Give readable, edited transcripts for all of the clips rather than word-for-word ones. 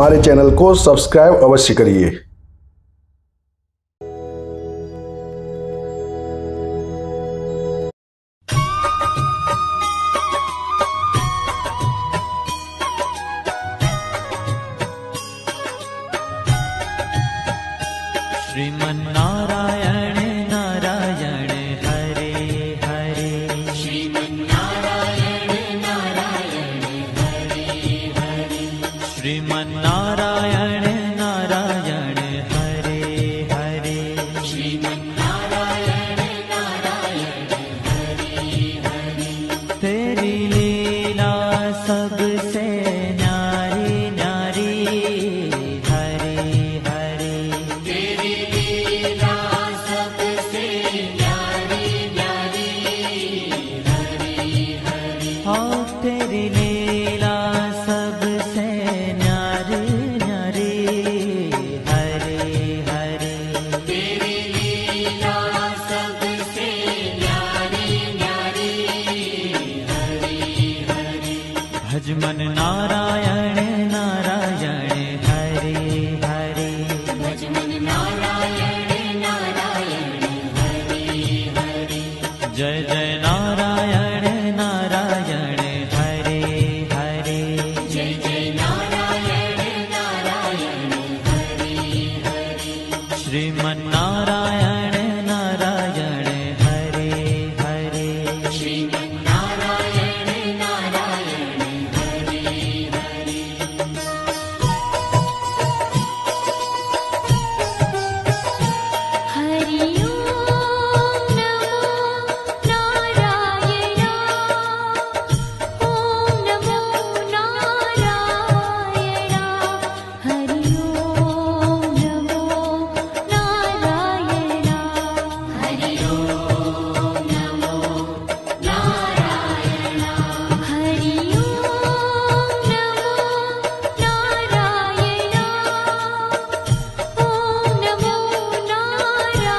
हमारे चैनल को सब्सक्राइब अवश्य करिए। श्रीमन्नारायण नारायण हरे हरे, श्रीमन्नारायण नारायण हरे हरे, श्रीमन्नारायण नारायण हरे हरे, श्रीमन्नारायण नारायण हरे हरे। तेरी लीला सबसे न्यारी न्यारी हरे हरे, तेरी लीला सबसे न्यारी न्यारी हरे हरे। हाँ तेरी लीला सबसे न्यारी न्यारी हरे हरे, तेरी लीला सबसे न्यारी न्यारी हरे हरे। भजमन नारायण नारायण हरे हरे, भजमन नारायण नारायण हरे हरे। जय जय नारायण नारायण हरे हरे, जय जय नारायण नारायण हरे हरे। श्रीमन्नारायण नारायण हरे हरे, श्रीमन्नारायण नारायण हरे हरे। हरि ओम नमो नारायण, ओम नमो नारायण। हरि ओम नमो नारायण, हरि ओम नमो नारायण। हरि ओम नमो नारायण, ओम नमो नारायण।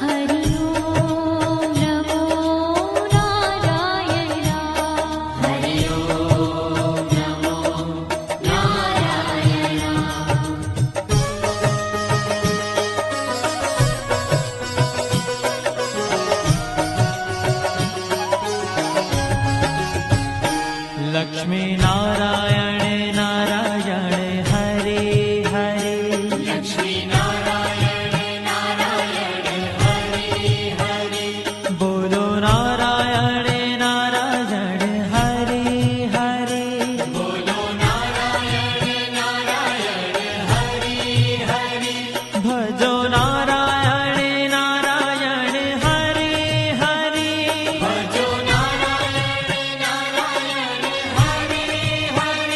हरि ओम नमो नारायण, हरि ओम नमो नारायण। लक्ष्मी नारायण नारायण हरे हरे, लक्ष्मी नारायण नारायण हरे हरे। बोलो नारायण नारायण हरे हरे, बोलो नारायण नारायण हरे हरे। भजो नारायण नारायण हरे हरे, भजो नारायण नारायण हरे हरे।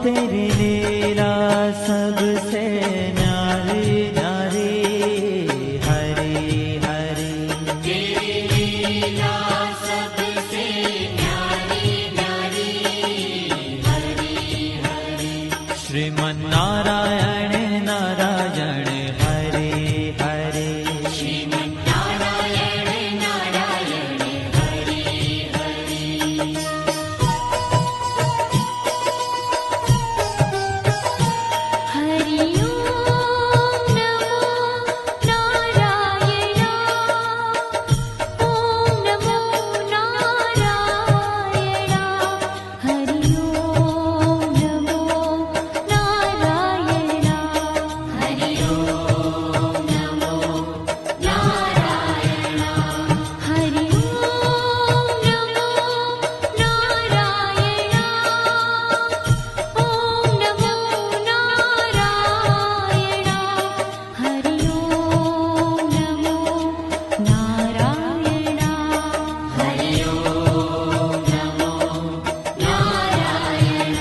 तेरी लीला सबसे न्यारी न्यारी हरि हरि श्रीमन्नारायण नारायण हरे हरे हरि ओम नमो नारायण ओम नमो नारायण हरि ओम नमो नारायण हरि ओम नमो नारायण हरि ओम नमो नारायण ओम नमो नारायण हरि ओम नमो नारायण हरि ओम नमो नारायण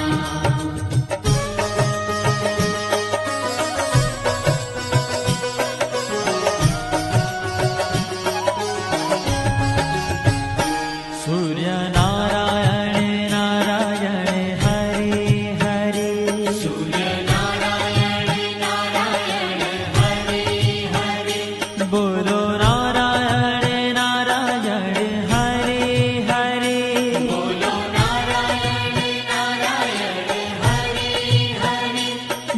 सूर्य नारायण नारायण हरे हरे बोलो नारायण नारायण हरे हरे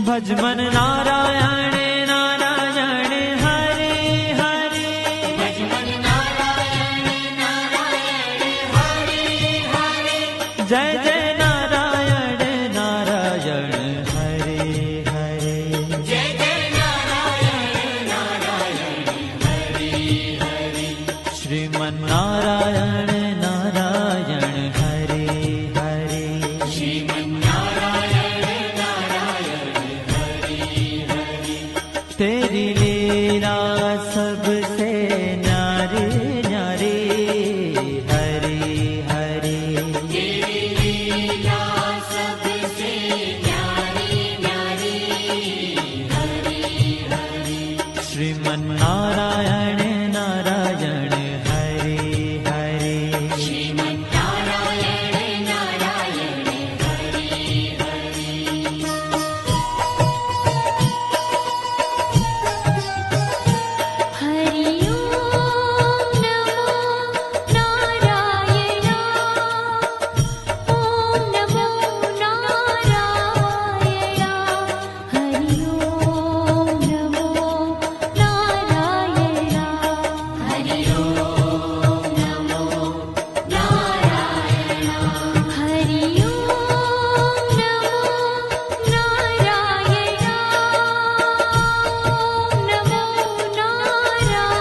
भजमन नारायण नारायण हरे हरे जय जय नारायण नारायण हरे हरे श्रीमन्नारायण नारायण हरे हरे तेरी लीला सबसे न्यारी न्यारी हरे हरे श्रीमन्नारायण नारायण हरे हरे हरि ओम नमो नारायण ओम नमो नारायण हरि ओम नमो नारायण हरि ओम नमो नारायण हरि ओम नमो नारायण ओम नमो नारायण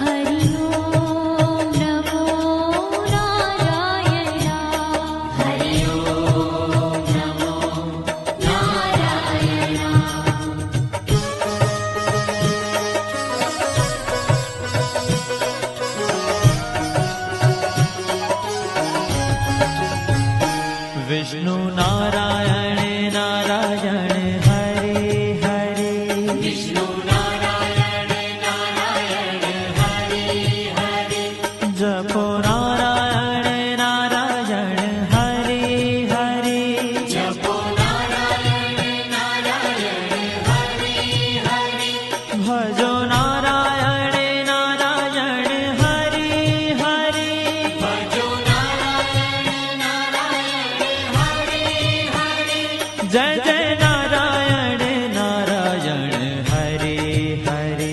हरि ओम नमो नारायण हरि ओम नमो नारायण विष्णु नारायण नारायण हरे हरे जपो नारायण नारायण हरे हरे भजो नारायण नारायण हरे हरे जय जय नारायण नारायण हरे हरे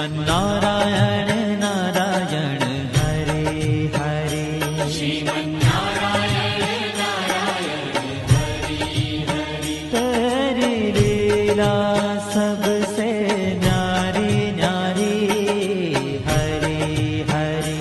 श्रीमन्नारायण नारायण हरे हरे तेरी लीला सबसे न्यारी न्यारी हरे हरे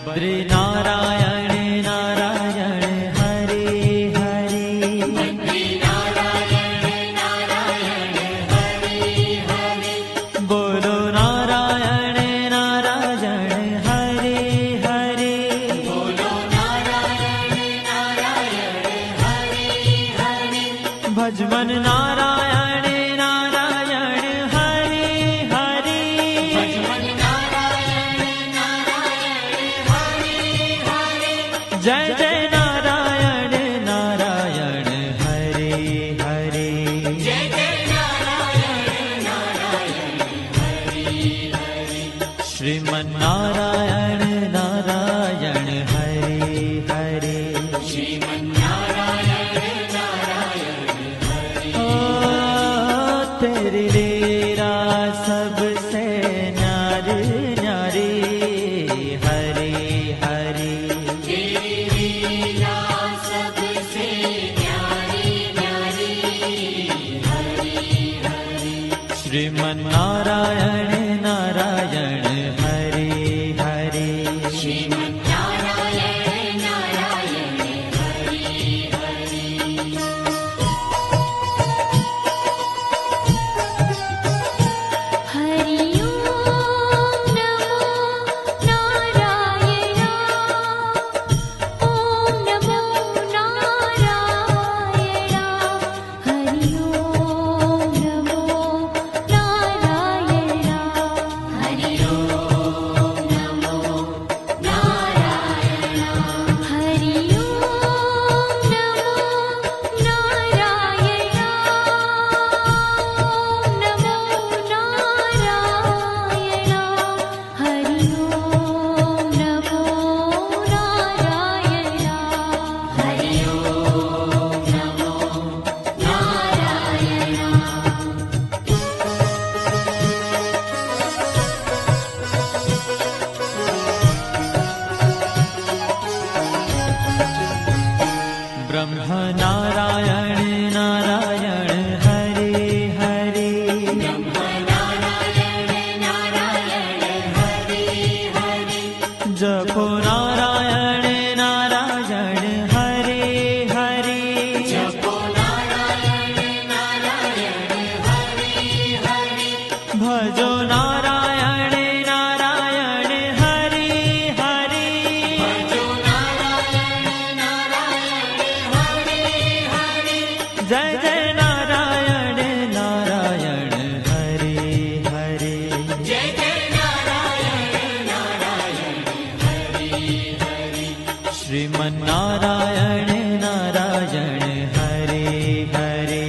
बद्री नारायण नारायण हरे हरे बोलो नारायण नारायण हरे हरे भजमन नारायण नारायण हरे हरे जय जय नारायण नारायण हरे हरे श्रीमन नारायण नारायण हरे हरे ओ तेरी लीला सबसे न्यारी न्यारी हरे हरे श्रीमन नारायण नारायण हरे हरे हरि ओम नमो नारायण ओम नमो नारायण हरि ओम नमो नारायण हरि ओम नमो नारायण हरि ओम नमो नारायण ओम नमो नारायण हरि ओम नमो नारायण हरि ओम नमो नारायण ब्रह्म नारायण नारायण हरे हरे जपो नारायण नारायण हरे हरे भजो नारायण नारायण हरे हरे जय जय नारायण नारायण हरे हरे श्रीमन नारायण नारायण हरे हरे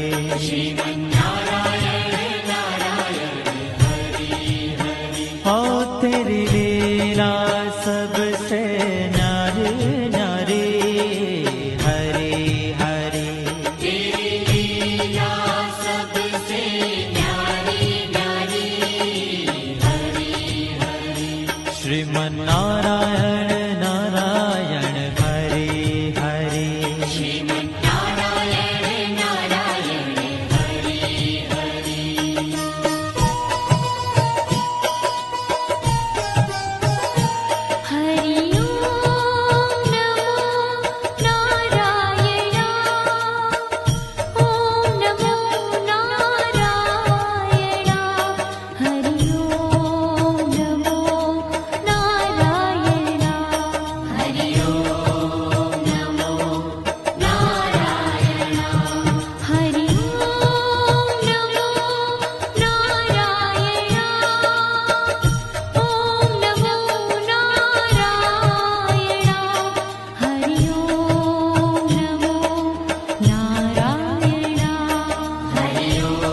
ओ तेरी लीला सबसे न्यारी न्यारी हरे हरे श्रीमन नारायण नारायण हरे हरे हरि ओम नमो नारायण ओम नमो नारायण हरि ओम नमो नारायण हरि ओम नमो नारायण हरि ओम नमो नारायण ओम नमो नारायण हरि ओम नमो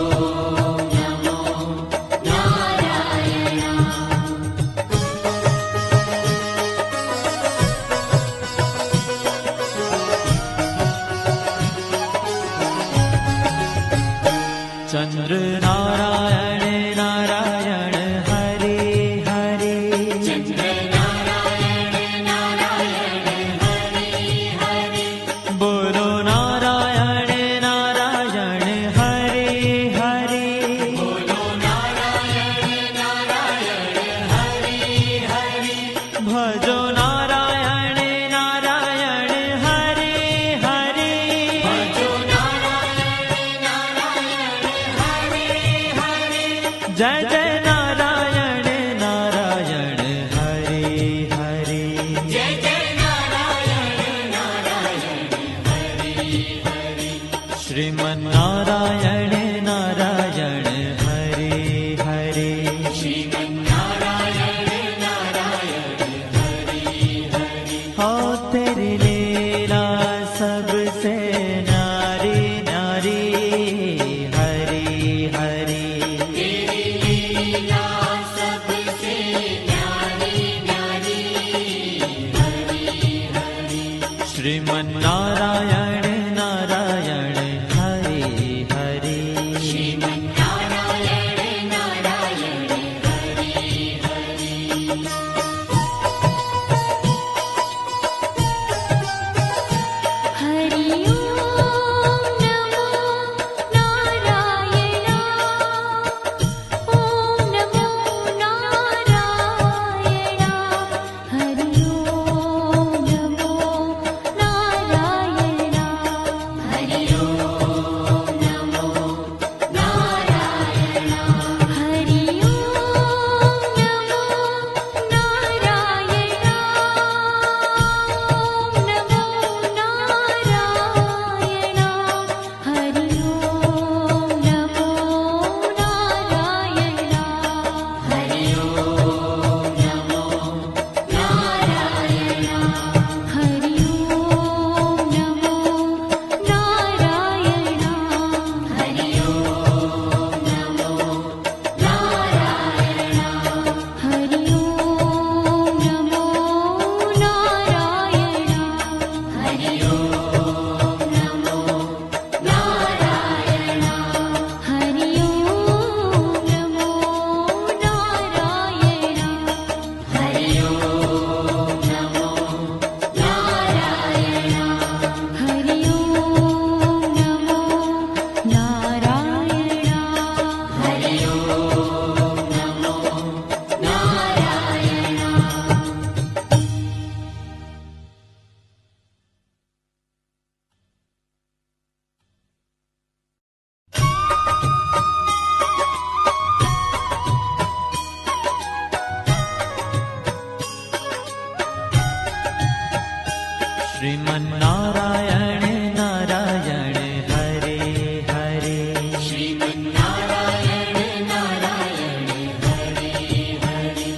नारायण हरि ओम चंद्र नारायण नारायण हरे हरे बोलो नारायण नारायण हरे हरे भजो नारायण श्रीमन्नारायण नारायण हरे हरे श्रीमन्नारायण नारायण हरे हरे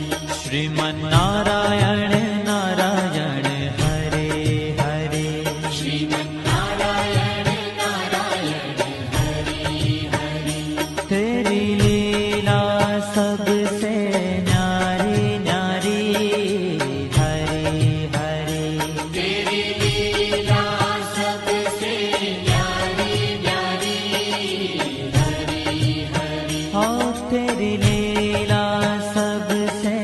श्रीमन्नारायण नारायण हरे हरे श्रीमन्नारायण नारायण हरे हरे तेरी लीला सबसे न्यारी न्यारी हरे हरे तेरी लीला सबसे न्यारी न्यारी हरे हरे हाँ तेरी लीला सबसे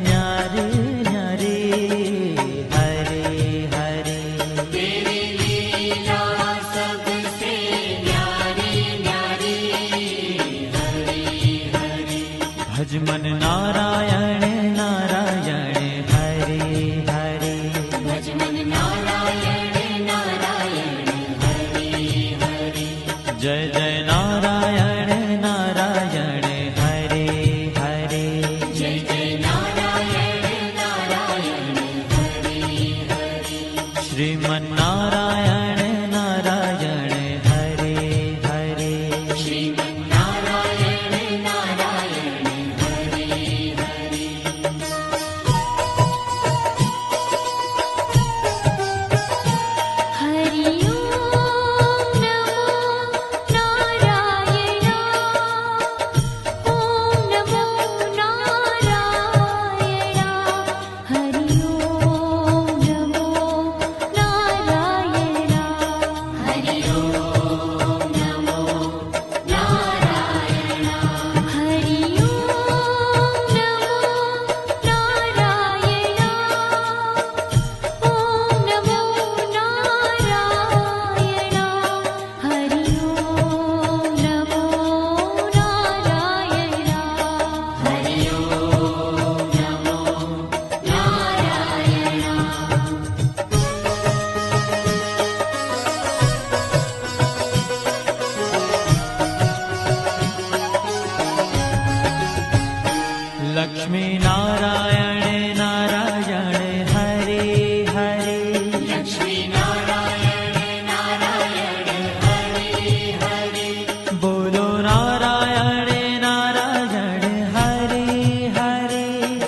न्यारी न्यारी हरे हरे तेरी लीला सबसे न्यारी न्यारी हरे हरे भज मन नारायण नारायण हरे हरे भजमन नारायण नारायण हरे हरे जय जय नारायण नारायण हरे हरे जय जय नारायण नारायण हरे हरे श्रीमन्नारायण नारायण हरे हरे श्रीमन्नारायण नारायण हरे हरे हरि ओम नमो नारायण ओम नमो नारायण हरि ओम नमो नारायण हरि ओम नमो नारायण हरि ओम नमो नारायण ओम नमो नारायण हरि ओम नमो नारायण हरि ओम नमो नारायण लक्ष्मी नारायण नारायण हरे हरे लक्ष्मी नारायण नारायण हरे हरे बोलो नारायण नारायण हरे हरे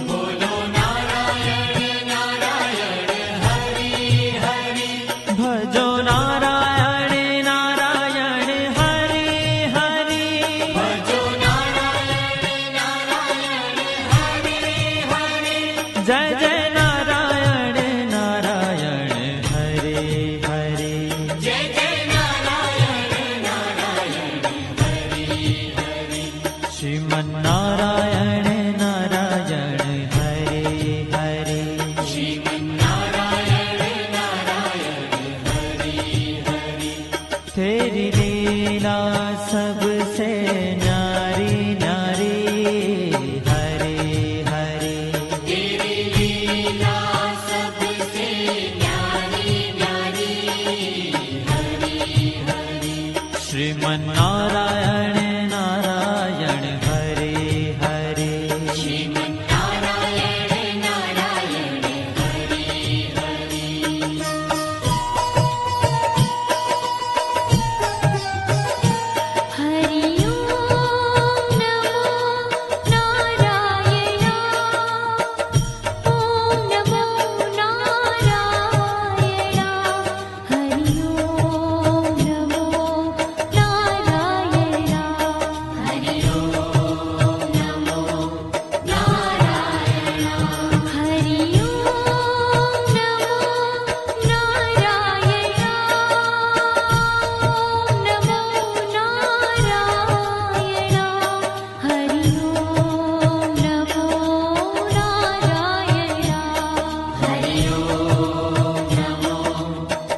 बोलो नारायण नारायण हरे हरे भजो नारायण नारायण हरे हरे भजो नारायण नारायण हरे हरे जय जय नारायण नारायण हरे हरे जय जय नारायण नारायण हरे हरे श्रीमन्नारायण नारायण हरे हरे श्रीमन्नारायण नारायण हरे हरे तेरी लीला सबसे न्यारी न्यारी हरे हरे तेरी लीला सबसे न्यारी न्यारी हरे हरे श्रीमन्नारायण नारायण हरे हरे श्रीमन्नारायण नारायण हरे हरे हरि ओम नमो नारायण ओम नमो नारायण हरि ओम नमो नारायण हरि ओम नमो नारायण हरि ओम नमो नारायण ओम नमो नारायण हरि ओम नमो नारायण हरि ओम नमो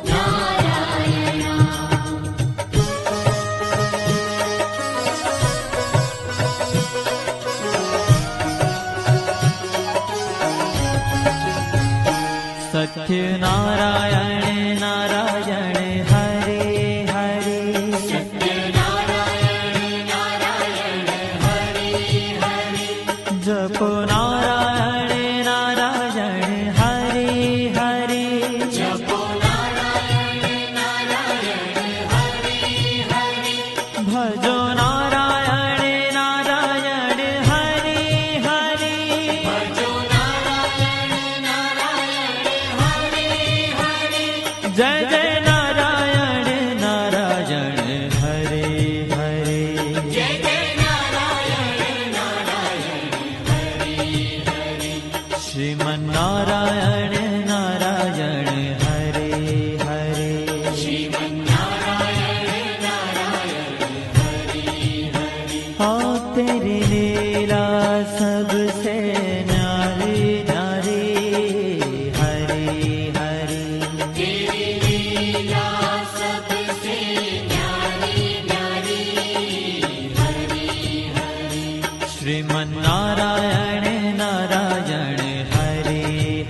नारायण सत्य नारायण नारायण हरे हरे नारायण नारायण हरे हरे जपो नारायण नारायण हरे हरे जपो नारायण जय जय नारायण नारायण हरे हरे जय जय नारायण नारायण हरे हरे श्रीमन्नारायण नारायण हरे हरे श्रीमन्नारायण नारायण हरे हरे हाँ तेरी लीला सबसे न्यारी न्यारी हरे हरे तेरी लीला सबसे न्यारी न्यारी हरे हरे श्रीमन्नारायण नारायण हरे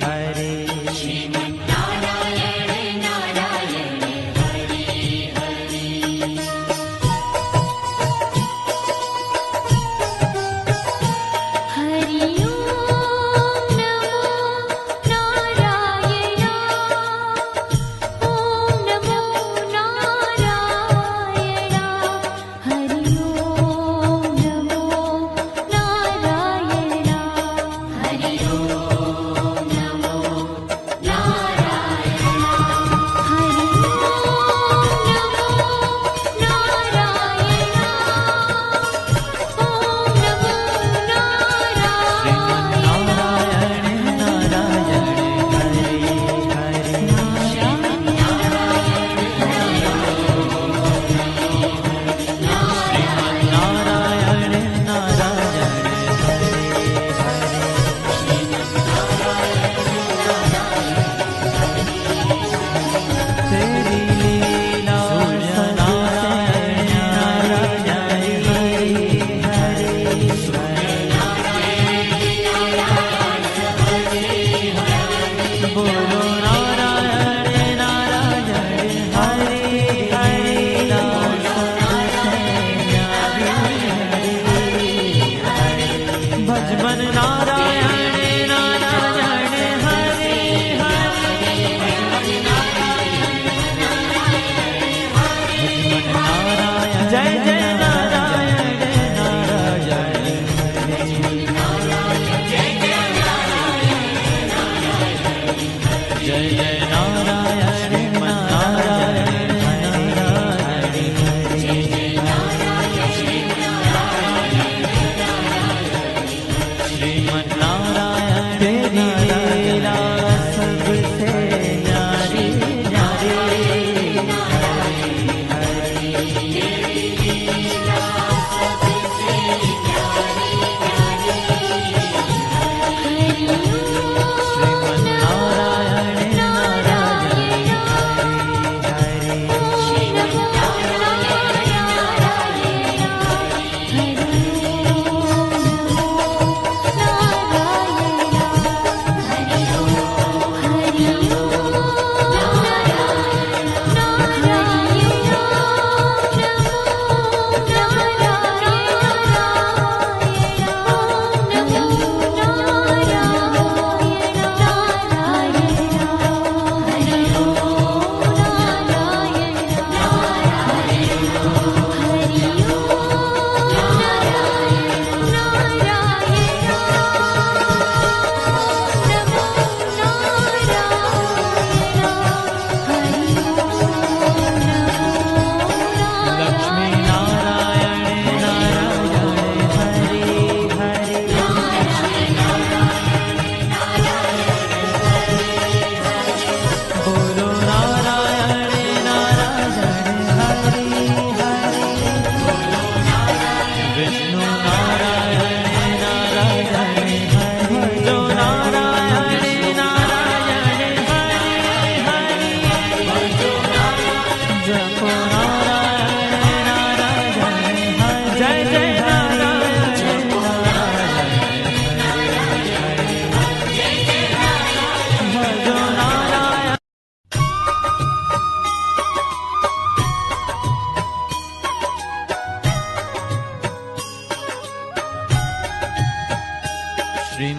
हरे श्रीमन्नारायण नारायण हरे हरे हरि ओम नमो नारायण ओम नमो नारायण हरि ओम नमो नारायण हरि ओम नमो नारायण हरि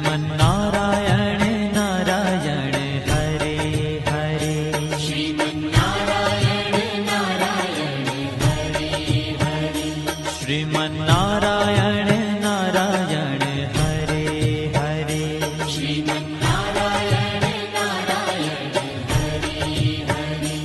श्रीमन्नारायण नारायण हरे हरे श्रीमन्नारायण नारायण हरे हरे श्रीमन्नारायण नारायण हरे हरे श्रीमन्नारायण नारायण हरे हरे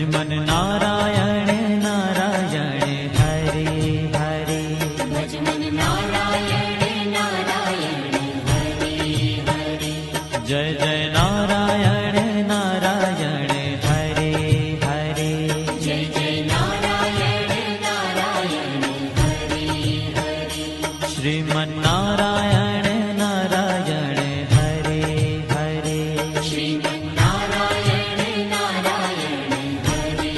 ભજમન નારાયણ નારાયણ હરે હરે ભજમન નારાયણ નારાયણ હરે હરે જય જય નારાયણ નારાયણ હરે હરે જય જય નારાયણ નારાયણ હરે હરે શ્રીમન નારાયણ નારાયણ હરે હરે શ્રીમન નારાયણ નારાયણ હરે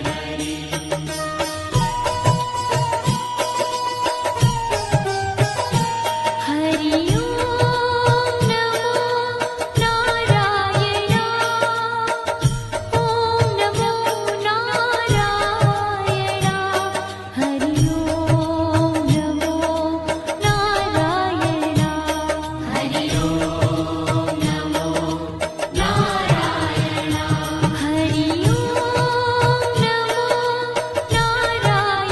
હરે હરિ ઓમ નમો નારાયણ ઓમ નમો નારાયણ હરિ ઓમ નમો નારાયણ હરિ ઓમ નમો નારાયણ હરિ ઓમ નમો નારાયણ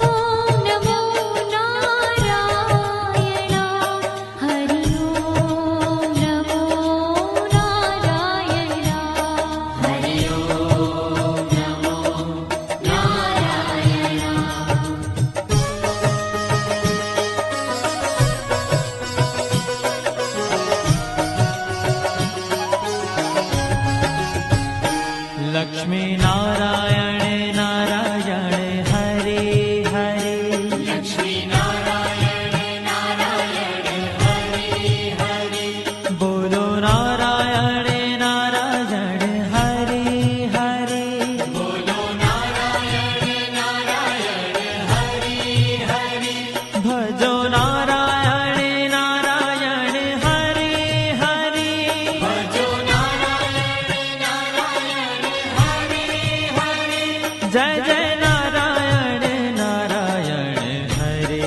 ઓમ નમો નારાયણ હરિ ઓમ નમો નારાયણ હરિ લક્ષ્મી નારાયણ નારાયણ હરે હરે લક્ષ્મી નારાયણ નારાયણ હરિ હરિ બોલો નારાયણ નારાયણ હરે હરે બોલો નારાયણ નારાયણ હરિ હરિ ભજો નારાયણ નારાયણ હરે હરે ભજો નારાયણ નારાયણ હરિ હરિ જય જય નારાયણ નારાયણ હરે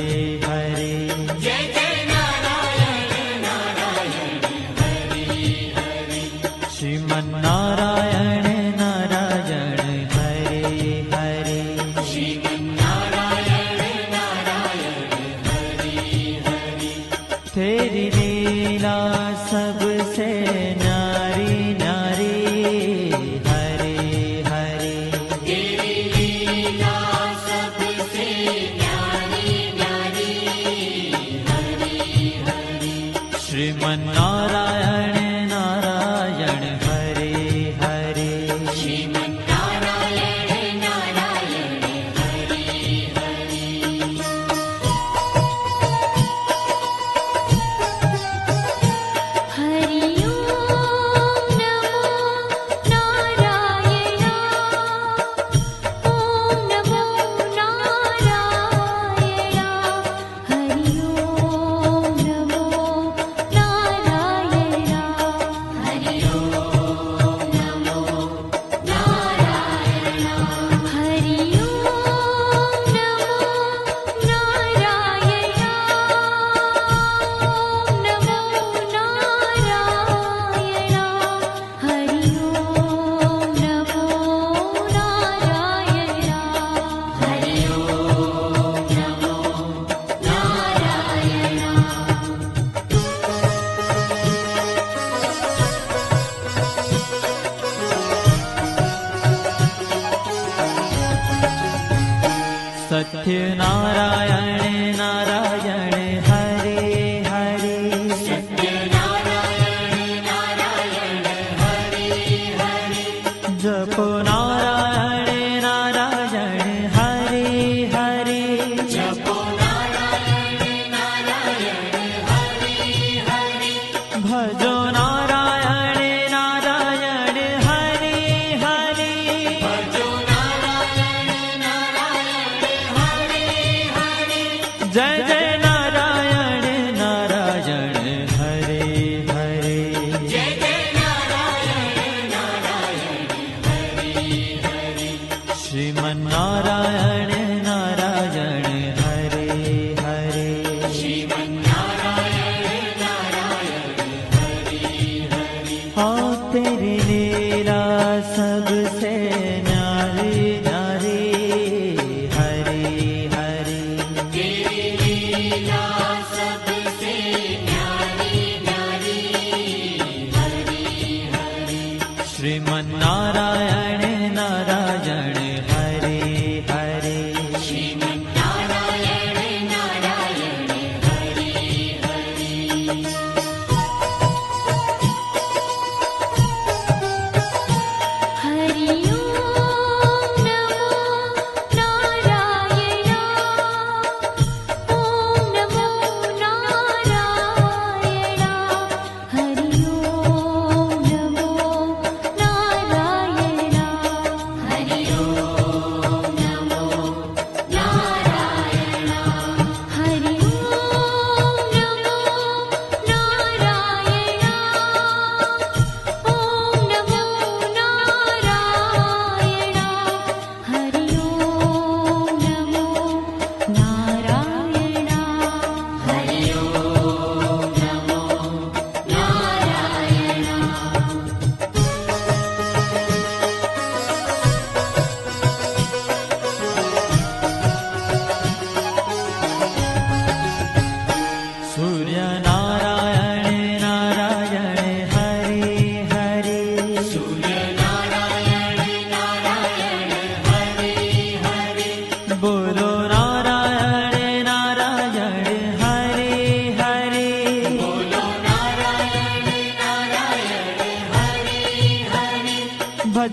હરે જય જય નારાયણ નારાયણ હરિ હરિ શ્રીમન નારાયણ નારાયણ હરે હરે શ્રીમન નારાયણ નારાયણ હરિ હરિ तेरी लीला सबसे न्यारी न्यारी हरे हरे तेरी लीला सबसे न्यारी न्यारी हरि हरि श्रीमन नारायण नारायण हरे हरे श्रीमन नारायण नारायण हरि हरि हरि ओम नमो नारायण ओम नमो नारायण हरि ओम नमो नारायण हरि ओम नमो नारायण हरि ओम नमो नारायण ओम नमो नारायण हरि ओम नमो नारायण हरि ओम नमो नारायण सत्य नारायण नारायण हरे हरे सत्य नारायण नारायण हरि हरि जपो नारायण नारायण हरे हरे जपो नारायण नारायण हरि हरि भजो नारायण नारायण हरे हरे भजो नारायण नारायण हरि हरि जय जय नारायण नारायण हरे हरे जय जय नारायण नारायण हरि हरि श्रीमन नारायण नारायण हरे हरे श्रीमन नारायण नारायण हरि हरि हाँ तेरी लीला सबसे न्यारी न्यारी हरे हरे तेरी लीला सबसे न्यारी न्यारी हरि हरि श्रीमन नारायण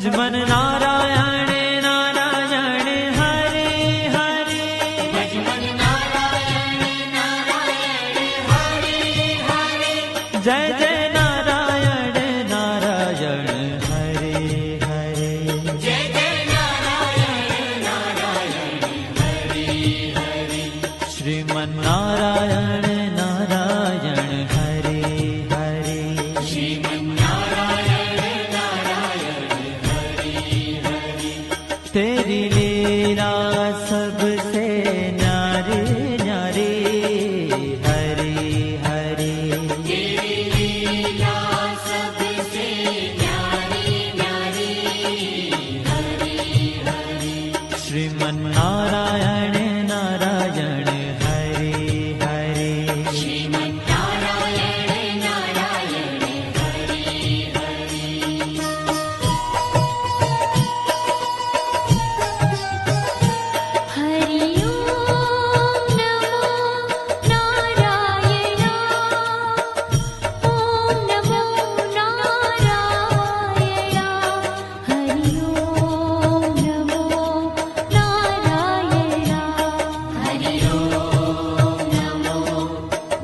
ભજમન નારાયણ નારાયણ હરે હરે ભજમન નારાયણ નારાયણ હરે હરે જય જય નારાયણ નારાયણ હરે હરે જય જય નારાયણ નારાયણ હરે હરે શ્રીમન નારાયણ નારાયણ હરે હરે શ્રીમન નારાયણ નારાયણ હરે હરે तेरी लीला सबसे न्यारी न्यारी हरे हरे तेरी लीला सबसे न्यारी न्यारी हरे हरे श्रीमन नारायण नारायण हरे हरे श्रीमन नारायण नारायण हरे हरे हरि ओम नमो नारायण ओम नमो नारायण हरि ओम नमो नारायण हरि ओम नमो नारायण हरि ओम नमो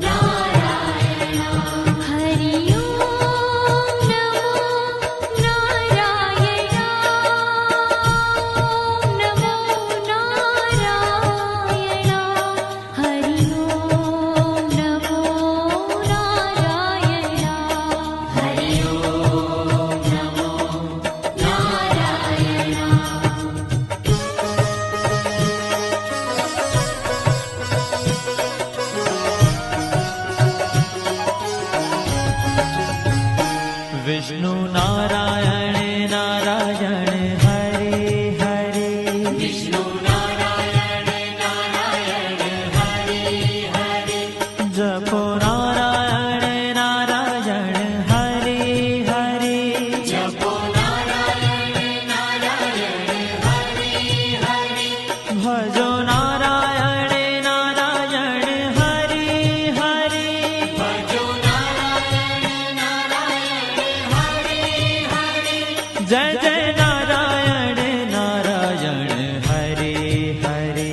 नारायण नमो नारायण हरि ओम नमो नारायण हरि ओम नमो नारायण विष्णु नारायण नारायण हरे हरे विष्णु नारायण नारायण हरे हरे जपो नारायण नारायण हरे हरे जपो नारायण नारायण हरे हरे भजो नारायण नारायण हरे हरे भजो नारायण नारायण हरे हरे जय जय नारायण नारायण हरे हरे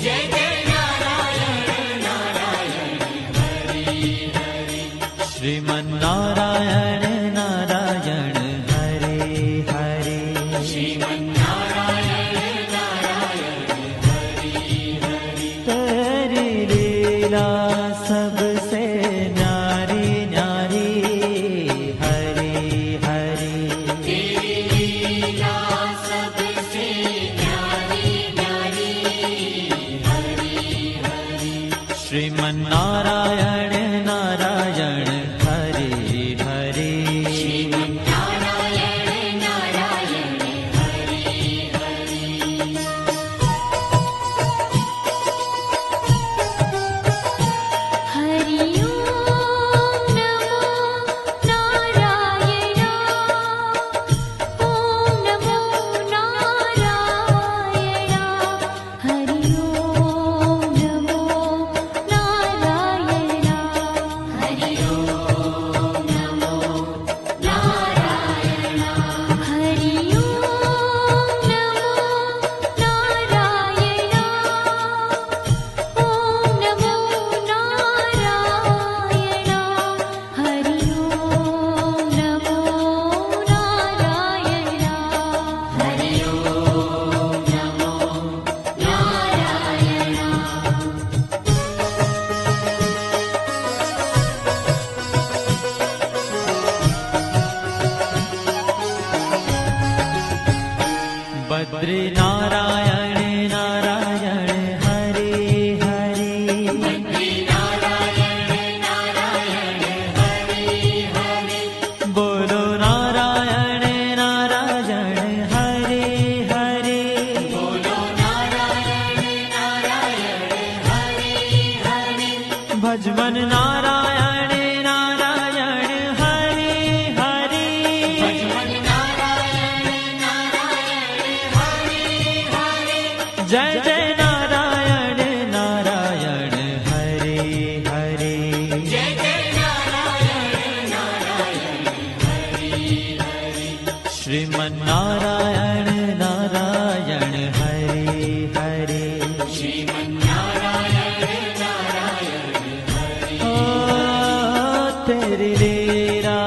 जय जय नारायण नारायण हरे हरे श्रीमन नारायण नारायण हरे हरे श्रीमन नारायण नारायण हरे हरे तेरी लीला सबसे न्यारी न्यारी हरे हरे तेरी लीला सबसे न्यारी न्यारी हरे हरे श्रीमन नारायण नारायण हरे हरे श्रीमन नारायण नारायण हरे हरे हरि ओम नमो नारायण ओम नमो नारायण हरि ओम नमो नारायण हरि ओम नमो नारायण हरि ओम नमो नारायण ओम नमो नारायण हरि ओम नमो नारायण हरि ओम नमो नारायण बद्री नारायण नारायण हरे हरे बद्री नारायण नारायण हरे हरे बोलो नारायण नारायण हरे हरे बोलो नारायण नारायण हरे हरे भजमन नारायण नारायण हरे हरे भजमन नारायण नारायण हरे हरे जय जय नारायण नारायण हरे हरे जय जय नारायण नारायण हरे हरे श्रीमन नारायण तेरी लीला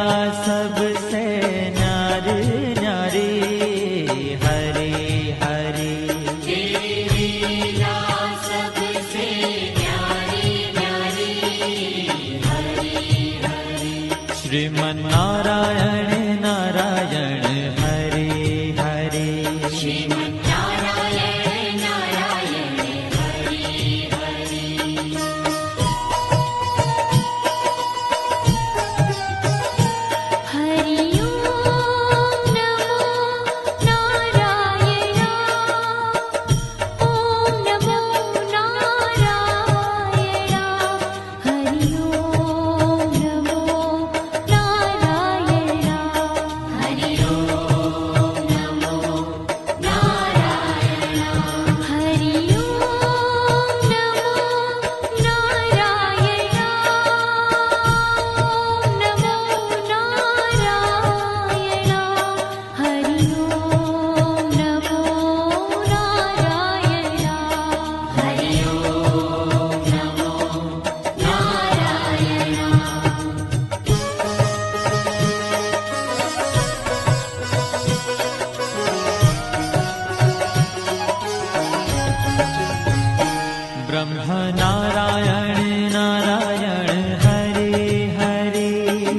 सबसे न्यारी न्यारी हरे हरे तेरी लीला सबसे न्यारी न्यारी हरि हरि श्रीमन्नारायण नारायण हरे हरे श्रीमन्नारायण नारायण हरि हरि हरि ओम नमो नारायण ओम नमो नारायण हरि ओम नमो नारायण हरि ओम नमो नारायण हरि ओम नमो नारायण ओम नमो नारायण हरि ओम नमो नारायण हरि ओम नमो नारायण ब्रह्म नारायण नारायण हरे हरे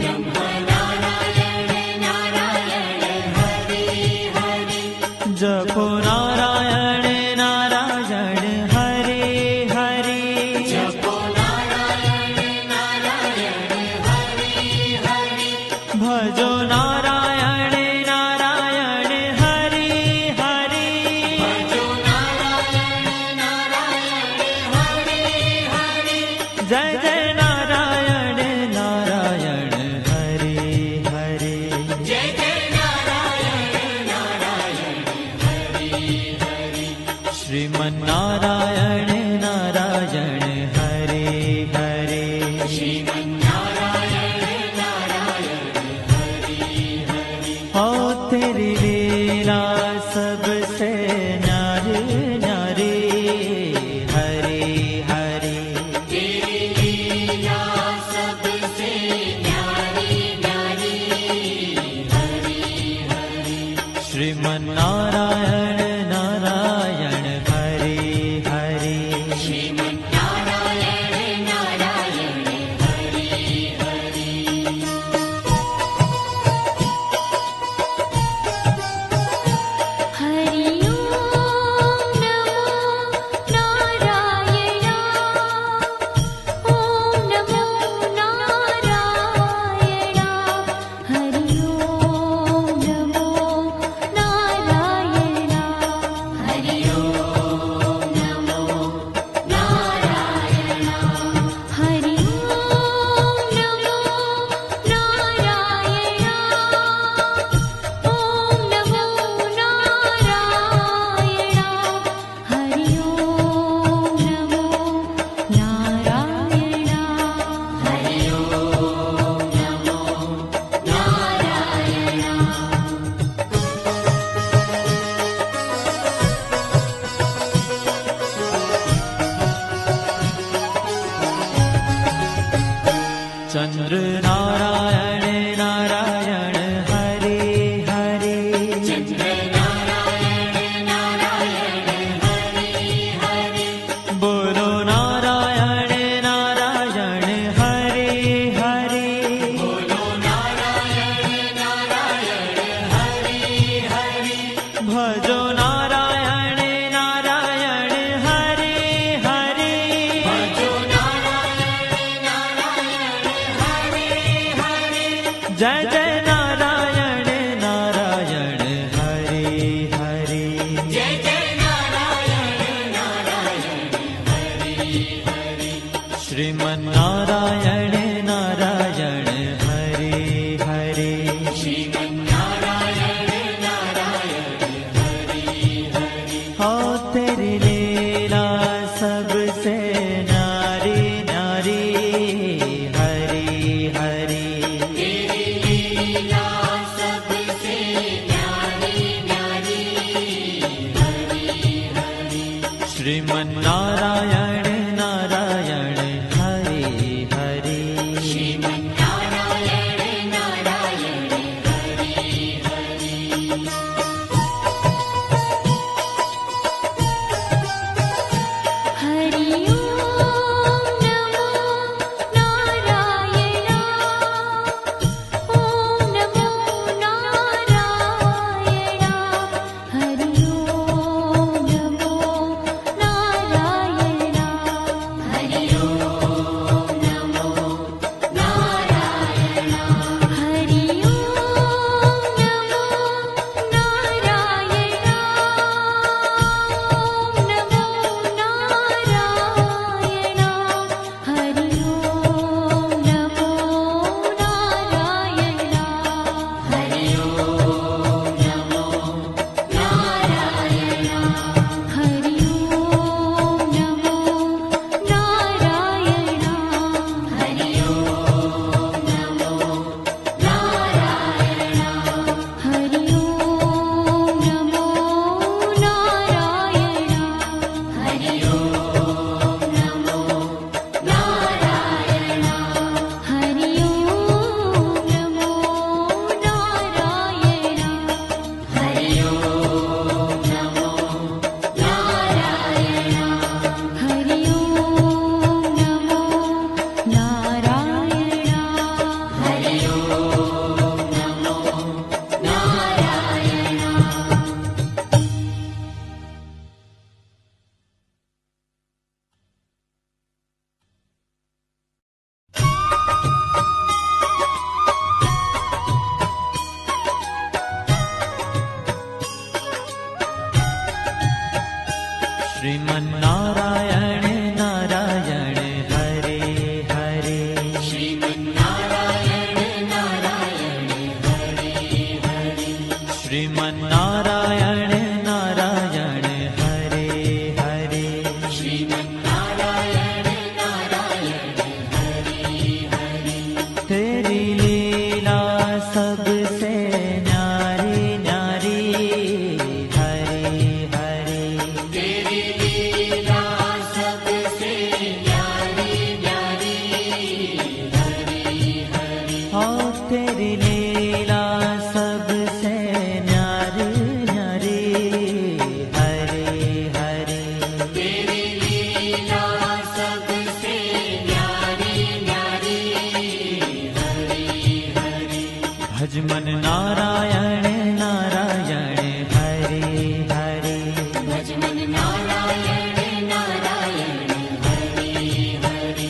नारायण नारायण हरि हरि जपो नारायण नारायण हरे हरे जपो नारायण नारायण हरि हरि भजो नारायण नारायण हरे हरे भजो नारायण नारायण हरि हरि जय जय नारायण नारायण हरे हरे जय जय नारायण नारायण हरि हरि श्रीमन्नारायण नारायण हरे हरे श्रीमन्नारायण नारायण हरि हरि ओ तेरी लीला सबसे न्यारी न्यारी हरे हरे तेरी लीला सबसे न्यारी न्यारी हरि हरि श्रीमन्नारायण नारायण हरे हरे श्रीमन्नारायण नारायण हरि हरि हरि ओम नमो नारायण ओम नमो नारायण हरि ओम नमो नारायण हरि ओम नमो नारायण हरि ओम नमो नारायण ओम नमो नारायण हरि ओम नमो नारायण हरि ओम नमो नारायण चंद्र नारायण नारायण हरे हरे चंद्र नारायण नारायण हरि हरि बोलो नारायण नारायण हरे हरे बोलो नारायण नारायण हरि हरि भजो नारायण नारायण हरे हरे भजो नारायण नारायण हरि हरि जय जय नारायण नारायण हरे हरे जय जय नारायण नारायण हरि हरि श्रीमन्नारायण नारायण हरे हरे श्रीमन्नारायण नारायण हरि हरि हो तेरी लीला सबसे न्यारी न्यारी हरे हरे तेरी लीला सबसे न्यारी न्यारी हरि हरि श्रीमन्नारायण नारायण हरे हरे भज मन नारायण नारायण हरे हरे भज मन नारायण नारायण हरे हरे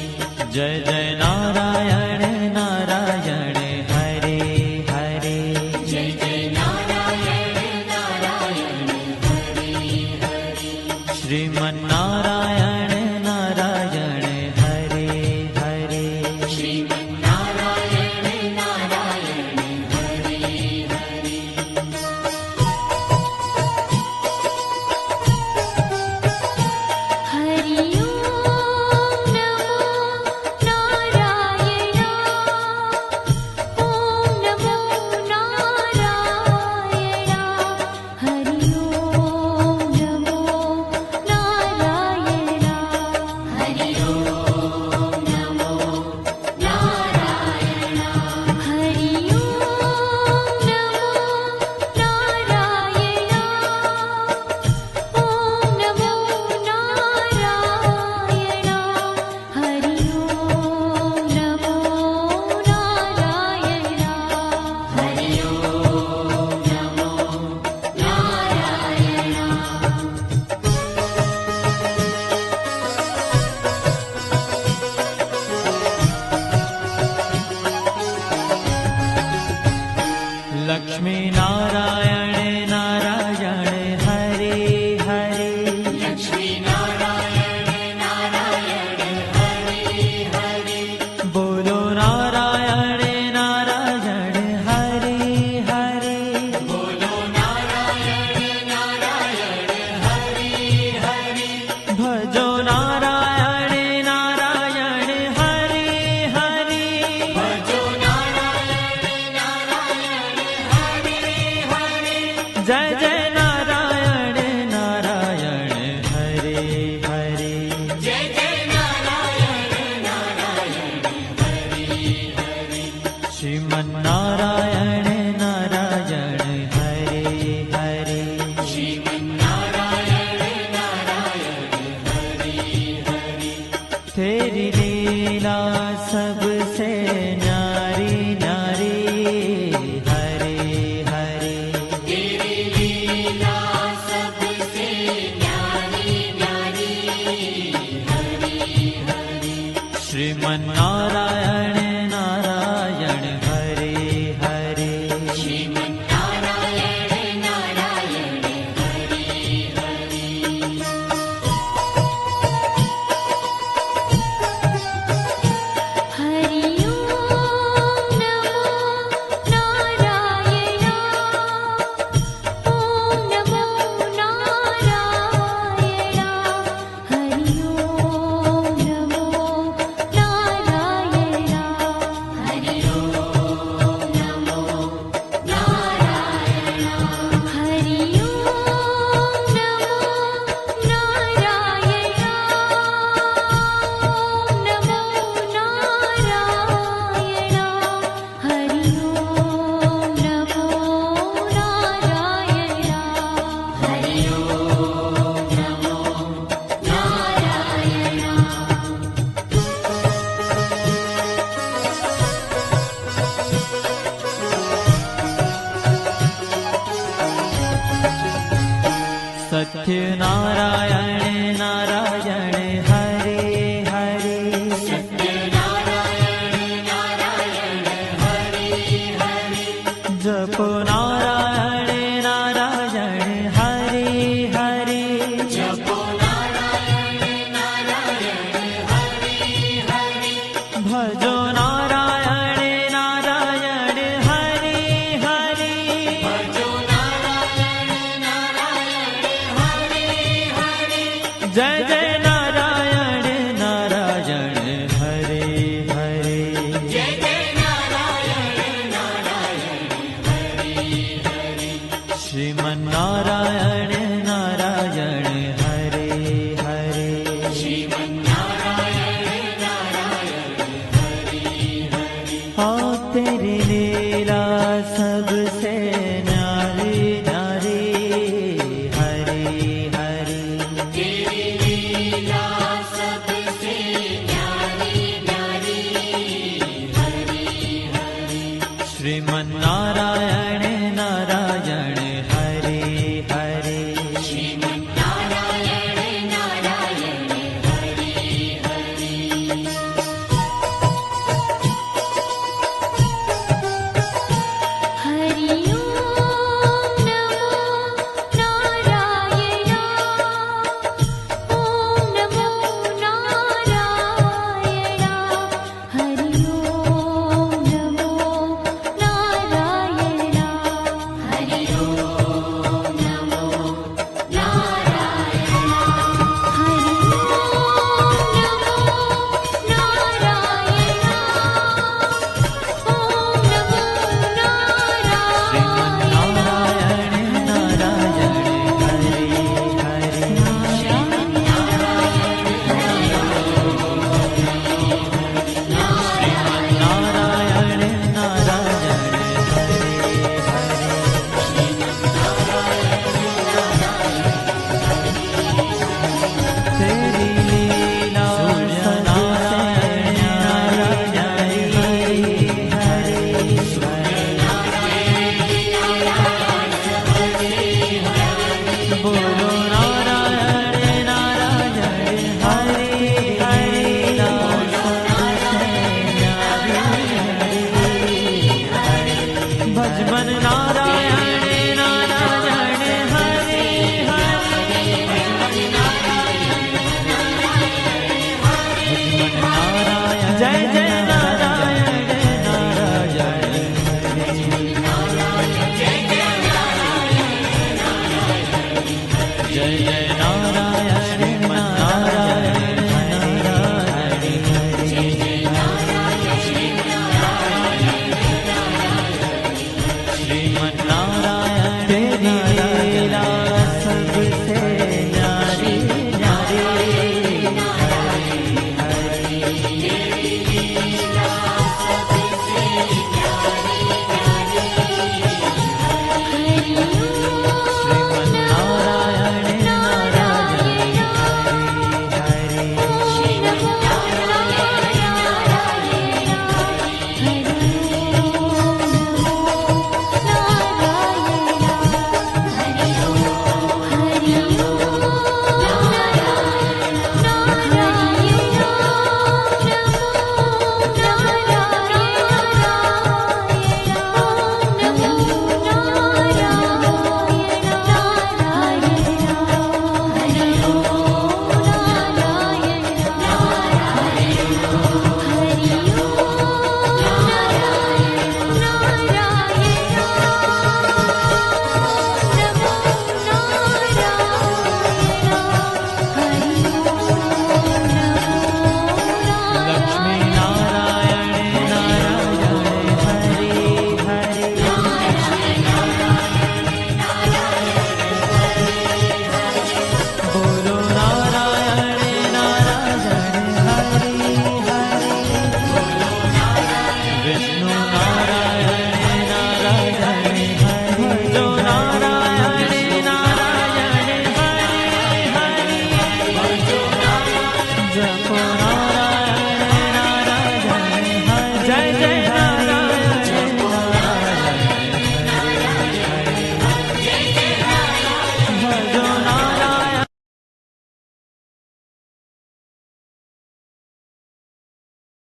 जय जय नारायण नारायण हरे हरे जय जय नारायण नारायण हरे हरे श्रीमन नारायण नारायण हरे हरे श्रीमन्नारायण नारायण हरे हरे हरि ओम नमो नारायण ओम नमो नारायण हरि ओम नमो नारायण हरि ओम नमो नारायण हरि ओम नमो नारायण ओम नमो नारायण हरि ओम नमो नारायण हरि ओम नमो नारायण लक्ष्मी नारायण नारायण हरे हरे लक्ष्मी नारायण नारायण हरे हरे बोलो नारायण नारायण हरे हरे बोलो नारायण नारायण हरे हरे भजो नारायण नारायण हरे हरे भजो नारायण नारायण हरे हरे जय जय नारायण नारायण हरे हरे जय जय नारायण नारायण हरे हरे श्रीमन नारायण नारायण हरे हरे श्रीमन्नारायण नारायण हरे हरे तेरी लीला सबसे न्यारी न्यारी हरे हरे तेरी लीला सबसे न्यारी न्यारी हरे हरे श्रीमन नारायण नारायण हरे हरे श्रीमन्नारायण नारायण हरे हरे हरि ओम नमो नारायण ओम नमो नारायण हरि ओम नमो नारायण हरि ओम नमो नारायण हरि ओम नमो नारायण ओम नमो नारायण हरि ओम नमो नारायण हरि ओम नमो नारायण सत्य नारायण नारायण हरे हरे सत्यनारायण नारायण हरे हरे जपो नारायण नारायण हरे हरे जपो नारायण नारायण हरे हरे भजो नारायण नारायण हरे हरे भजो नारायण नारायण हरे हरे जय जय नारायण नारायण हरे हरे जय जय नारायण नारायण हरे हरे श्रीमन नारायण नारायण हरे हरे श्रीमन्नारायण नारायण हरे हरे हाँ तेरी लीला सबसे न्यारी न्यारी हरे हरे तेरी लीला सबसे न्यारी न्यारी हरे हरे श्रीमन